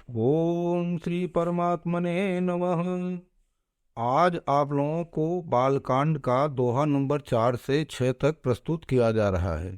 ओम श्री परमात्मने नमः। आज आप लोगों को बालकांड का दोहा नंबर 4 से 6 तक प्रस्तुत किया जा रहा है।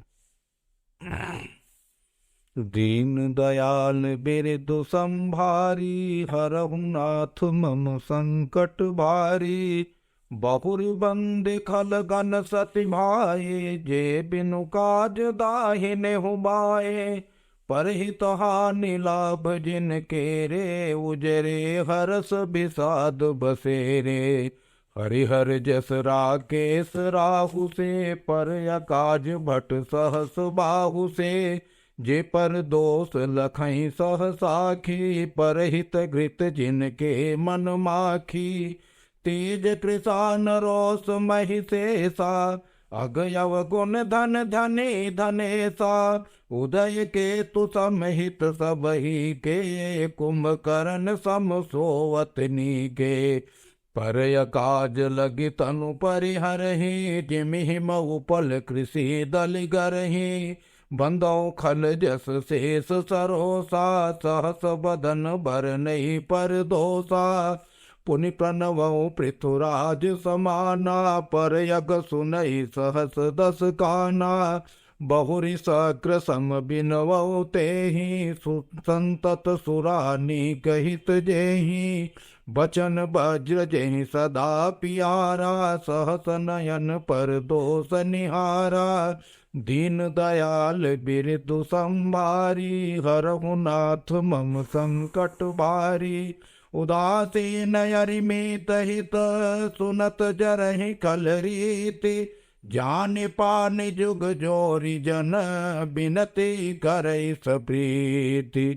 दीन दयाल बिरदु संभारी, हरहु नाथ मम संकट भारी। बहुर बंद खल गन सति भाए, जे बिनु काज दाहिने हो बाए। परहित हानि लाभ जिन केरे, उजरे हरस विषाद बसेरे। हरिहर जस राकेश राहु से, पर अकाज भट सहस बाहु से। जे पर दोष लखई सह साखी, परहित घृत जिनके मन माखी। तेज कृषान रोष महिषेषा, अगयव गुण धन धने धनेसा। उदय के तु समहित सबहि के, कुंभकर्ण सम सोवतनी के। पर काज लगी तनु परिहरहि, जिमिहि मऊ पल कृषि दल गरहि। बंदौ खल जस शेष सरोसा, सहस बदन बर नहीं पर दोसा। पुनि प्रणवौ पृथुराज समाना, पर यग सुनई सहस दस काना। बहुरी सक्र सम बिनवौ तेहि, संतत सुरानी कहित जेहि। बचन वज्र जेहि सदा पियारा, सहस नयन पर दोष निहारा। दीन दयाल बिरदु संभारी, हरहु नाथ मम संकट भारी। उदासीन अरिमित हित, सुनत जरहि कल रीति। जान पान जुग जोरी जन, बिनती करई सप्रीति।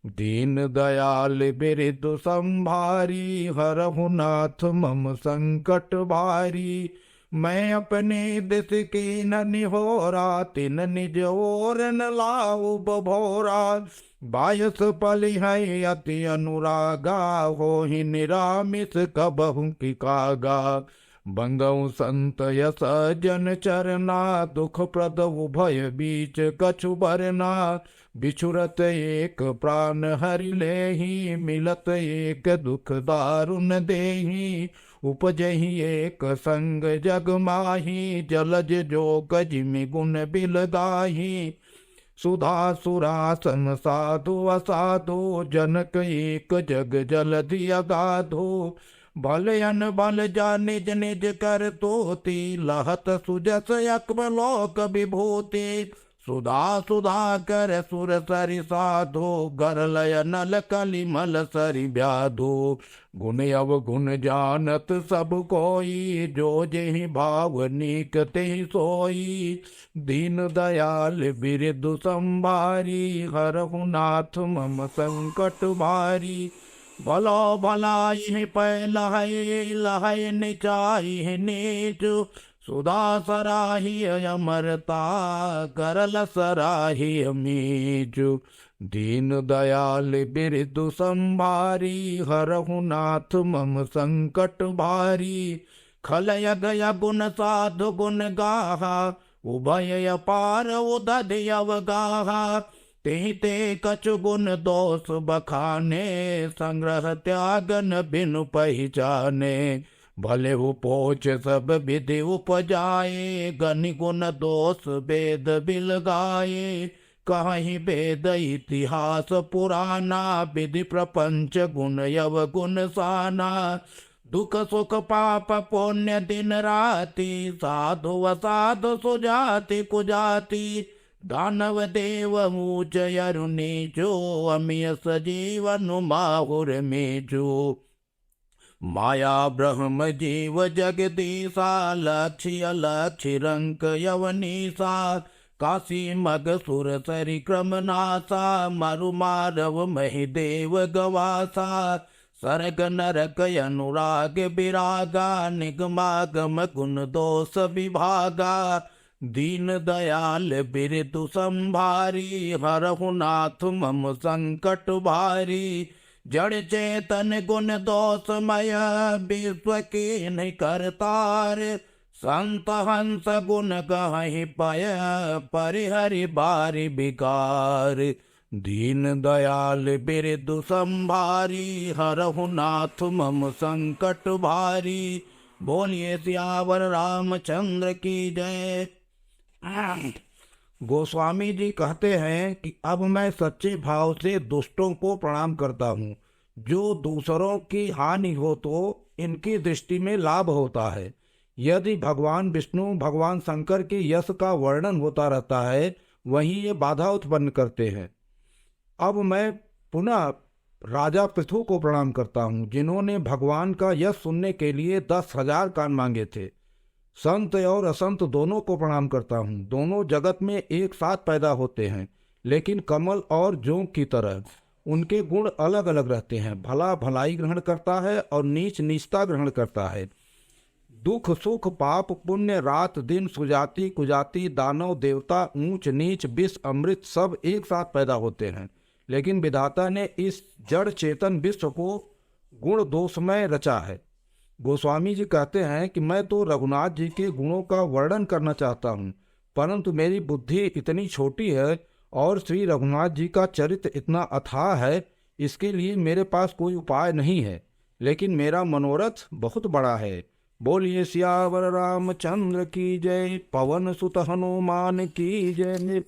दीन दयाल बिरदु संभारी, हरहु नाथ मम संकट भारी। मैं अपने दिस की न निहोरा, तिन निज ओर न लाऊ बभोरा। बायस पलि है अति अनुरागा, होहि निरामिस कबहु की कागा। बंदौ संत यस जन चरना, दुख प्रद उभय बीच कछु बरना। बिछुरत एक प्राण हरि लेहि, मिलत एक दुख दारुण देहि। उपजहि एक संग जग माही, जलज जोग जिमि गुण बिलदाही। सुधा सुरासन साधु असाधु, जनक एक जग जलधि अगाधो। भल अन बल जा निज निज कर तोति, लहत सुजस अकबलोक विभूति। सुधा सुधा कर सुर सरि साधो, गरलय नल कलि मल सरि व्याधो। गुण अवगुण जानत सब कोई, जो जेहि भाव नीक तेहि सोई। दीन दयाल बिरदु संभारी, हरहु नाथ मम संकट भारी। भलो भलाई पै लहै लहै निचाई नीचु। सुधा सराही अमरता, करल सराही मीचु। दीन दयाल बिरदु संभारी, हरहु नाथ मम संकट भारी। खल यगय गुण साधु गुण गाहा, उभय अपार उदधि अवगाहा। ते ते कछु गुण दोष बखाने, संग्रह त्यागन बिनु पहचाने। भले उपोच सब विधि उपजाए, गनि गुण दोष वेद बिल गाये। कहीं वेद इतिहास पुराना, विधि प्रपंच गुण यव गुण साना। दुख सुख पाप पुण्य दिन राति, साधु असाधु सुजाति कुजाति। दानव देव ऊंच अरु नीचो, अमिय सजीवन माहुर मेजो। माया ब्रह्म जीव जगदीशा, लक्ष्य अलक्ष्य रंक यवनीसा। काशी मग सुर सरि क्रम नासा, मरु मारव महि देव गवासा। सर्ग नरक अनुराग विरागा, निगमागम गुण दोष विभागा। दीन दयाल बिरदु संभारी, हरहु नाथ मम संकट भारी। जड़ चेतन गुण दोषमय, विश्व के नहीं करतार। संत हंस गुण गहि पय, परिहरि बारि बिकार। दीन दयाल बिरदु संभारी, हरहु नाथ मम संकट भारी। बोलिए सियावर रामचंद्र की जय। गोस्वामी जी कहते हैं कि अब मैं सच्चे भाव से दुष्टों को प्रणाम करता हूँ। जो दूसरों की हानि हो तो इनकी दृष्टि में लाभ होता है। यदि भगवान विष्णु भगवान शंकर के यश का वर्णन होता रहता है, वहीं ये बाधा उत्पन्न करते हैं। अब मैं पुनः राजा पृथु को प्रणाम करता हूँ, जिन्होंने भगवान का यश सुनने के लिए 10,000 कान मांगे थे। संत और असंत दोनों को प्रणाम करता हूँ। दोनों जगत में एक साथ पैदा होते हैं, लेकिन कमल और जोंक की तरह उनके गुण अलग अलग रहते हैं। भला भलाई ग्रहण करता है और नीच नीचता ग्रहण करता है। दुख सुख पाप पुण्य रात दिन सुजाति कुजाति दानव देवता ऊंच नीच विष अमृत सब एक साथ पैदा होते हैं, लेकिन विधाता ने इस जड़ चेतन विश्व को गुण दोषमय रचा है। गोस्वामी जी कहते हैं कि मैं तो रघुनाथ जी के गुणों का वर्णन करना चाहता हूँ, परंतु मेरी बुद्धि इतनी छोटी है और श्री रघुनाथ जी का चरित्र इतना अथाह है, इसके लिए मेरे पास कोई उपाय नहीं है। लेकिन मेरा मनोरथ बहुत बड़ा है। बोलिए सियावर रामचंद्र की जय। पवन सुत हनुमान की जय।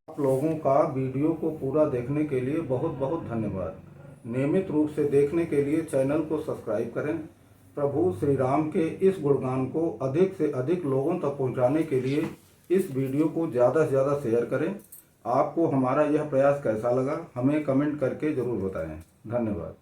आप लोगों का वीडियो को पूरा देखने के लिए बहुत बहुत धन्यवाद। नियमित रूप से देखने के लिए चैनल को सब्सक्राइब करें। प्रभु श्री राम के इस गुणगान को अधिक से अधिक लोगों तक पहुंचाने के लिए इस वीडियो को ज़्यादा से ज़्यादा शेयर करें। आपको हमारा यह प्रयास कैसा लगा, हमें कमेंट करके ज़रूर बताएं। धन्यवाद।